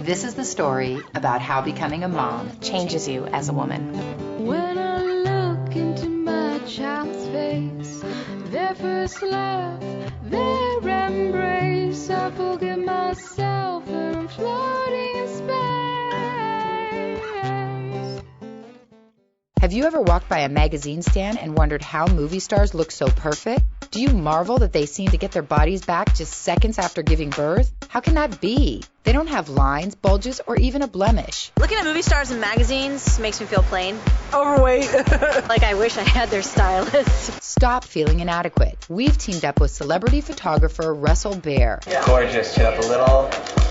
This is the story about how becoming a mom changes you as a woman. When I look into my child's face, their first laugh, their embrace, I forget myself and I'm floating in space. Have you ever walked by a magazine stand and wondered how movie stars look so perfect? Do you marvel that they seem to get their bodies back just seconds after giving birth? How can that be? They don't have lines, bulges, or even a blemish. Looking at movie stars in magazines makes me feel plain. Overweight. Like I wish I had their stylist. Stop feeling inadequate. We've teamed up with celebrity photographer Russell Bear. Gorgeous, chin up a little.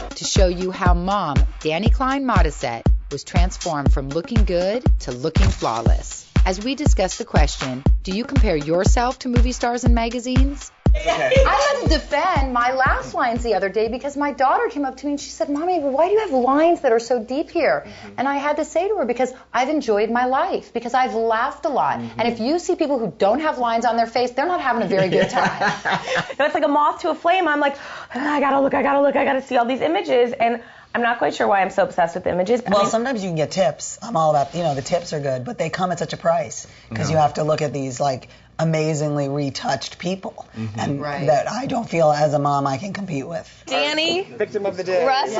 To show you how mom, Dani Klein Modisette, was transformed from looking good to looking flawless. As we discuss the question, do you compare yourself to movie stars in magazines? I had to defend my last lines the other day because my daughter came up to me and she said, Mommy, why do you have lines that are so deep here? And I had to say to her, because I've enjoyed my life, because I've laughed a lot. And if you see people who don't have lines on their face, they're not having a very good time. It's like a moth to a flame. I'm like, I gotta see all these images. And I'm not quite sure why I'm so obsessed with images. Well, sometimes you can get tips. I'm all about, the tips are good, but they come at such a price because you have to look at these, amazingly retouched people and that I don't feel as a mom I can compete with. Dani. Victim of the day. Russell.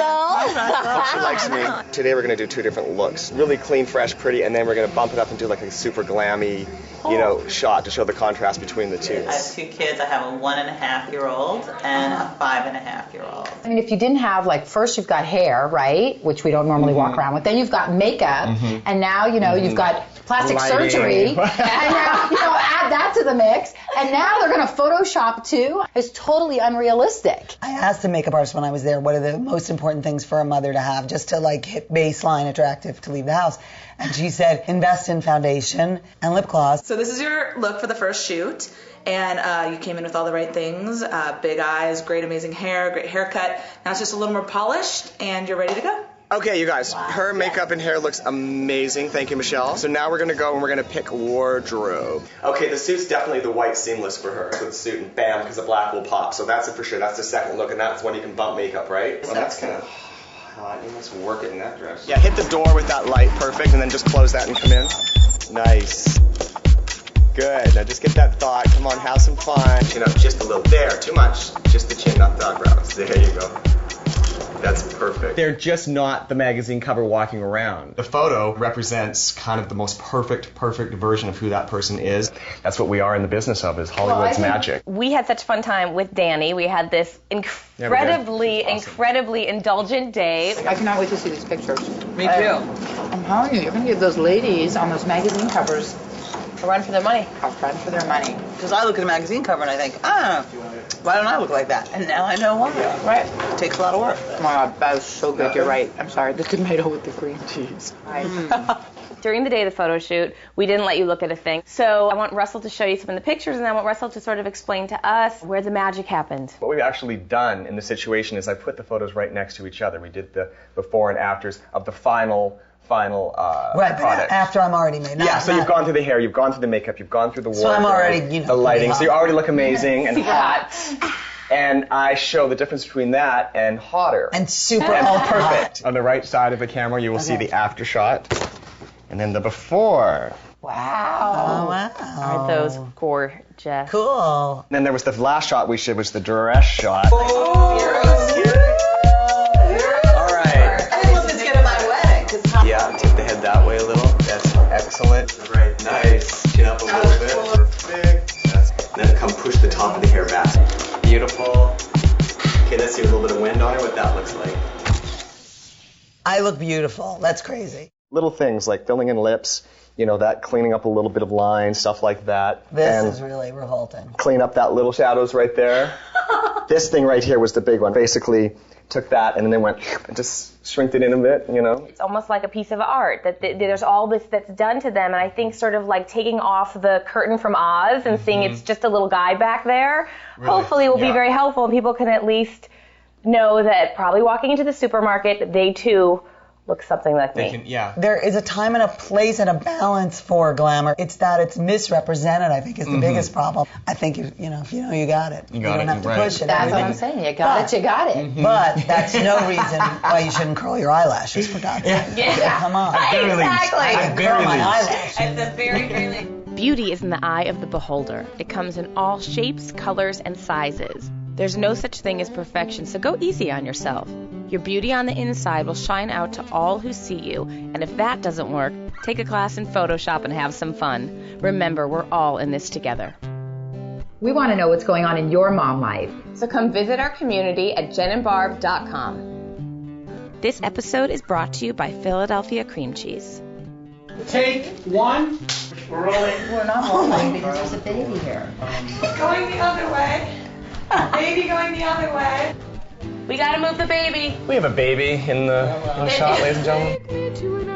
She likes me. Today we're going to do 2 different looks. Really clean, fresh, pretty, and then we're going to bump it up and do a super glammy, shot to show the contrast between the two. I have 2 kids. I have a 1.5-year-old and a 5.5-year-old. I mean, if you didn't have, first you've got hair, right, which we don't normally walk around with. Then you've got makeup, and now, you've got plastic surgery, and now, add that to the mix, and now they're going to Photoshop too. It's totally unrealistic. I asked the makeup artist when I was there, what are the most important things for a mother to have just to hit baseline attractive to leave the house? And she said, invest in foundation and lip gloss. So this is your look for the first shoot. And you came in with all the right things, big eyes, great amazing hair, great haircut. Now it's just a little more polished and you're ready to go. Okay, you guys, her makeup and hair looks amazing. Thank you, Michelle. So now we're going to go and we're going to pick wardrobe. Okay, the suit's definitely the white seamless for her. So the suit and bam, because the black will pop. So that's it for sure. That's the second look, and that's when you can bump makeup, right? Well, that's kind of hot. You must work it in that dress. Yeah, hit the door with that light. Perfect. And then just close that and come in. Nice. Good. Now just get that thought. Come on, have some fun. Chin up just a little. There, too much. Just the chin, not the eyebrows. There you go. That's perfect. They're just not the magazine cover walking around. The photo represents kind of the most perfect version of who that person is. That's what we are in the business of, is Hollywood's magic. We had such a fun time with Dani. We had this incredibly indulgent day. I cannot wait to see these pictures. Me too. I'm telling you, you're going to give those ladies on those magazine covers A run for their money. a run for their money. Because I look at a magazine cover and I think, why don't I look like that? And now I know why. Right. It takes a lot of work. Oh my God, that was so good. You're right. I'm sorry. The tomato with the cream cheese. During the day of the photo shoot, we didn't let you look at a thing. So I want Russell to show you some of the pictures, and I want Russell to sort of explain to us where the magic happened. What we've actually done in the situation is I put the photos right next to each other. We did the before and afters of the final right, product. After I'm already made. So you've gone through the hair, you've gone through the makeup, you've gone through the wardrobe, so I'm already, the lighting, so you already look amazing and super hot. And I show the difference between that and hotter. And super all perfect. On the right side of the camera, you will see the after shot, and then the before. Wow. Oh, wow. Aren't those gorgeous? Cool. And then there was the last shot we did, was the dress shot. Yeah, tip the head that way a little. That's excellent. Right, nice. Chin up a little bit. Perfect. Then come push the top of the hair back. Beautiful. Okay, let's see a little bit of wind on her, what that looks like. I look beautiful. That's crazy. Little things like filling in lips, that cleaning up a little bit of lines, stuff like that. This is really revolting. Clean up that little shadows right there. This thing right here was the big one. Basically, took that and then went and just shrinked it in a bit, It's almost like a piece of art, that there's all this that's done to them, and I think sort of like taking off the curtain from Oz and seeing it's just a little guy back there, hopefully will be very helpful, and people can at least know that probably walking into the supermarket, they too look something like me. There is a time and a place and a balance for glamour. It's that it's misrepresented, I think, is the biggest problem. I think, if you know, you got it. You don't have to push it. That's what I'm saying. You got it. But that's no reason why you shouldn't curl your eyelashes, for God's sake. Yeah. Come on. Exactly. I can curl my eyelashes. At the very least. Beauty is in the eye of the beholder. It comes in all shapes, colors, and sizes. There's no such thing as perfection, so go easy on yourself. Your beauty on the inside will shine out to all who see you, and if that doesn't work, take a class in Photoshop and have some fun. Remember, we're all in this together. We want to know what's going on in your mom life. So come visit our community at jenandbarb.com. This episode is brought to you by Philadelphia Cream Cheese. Take one. We're rolling. We're not rolling because there's a baby here. Going the other way. Baby going the other way. We gotta move the baby. We have a baby in the shot, ladies and gentlemen. Take me to an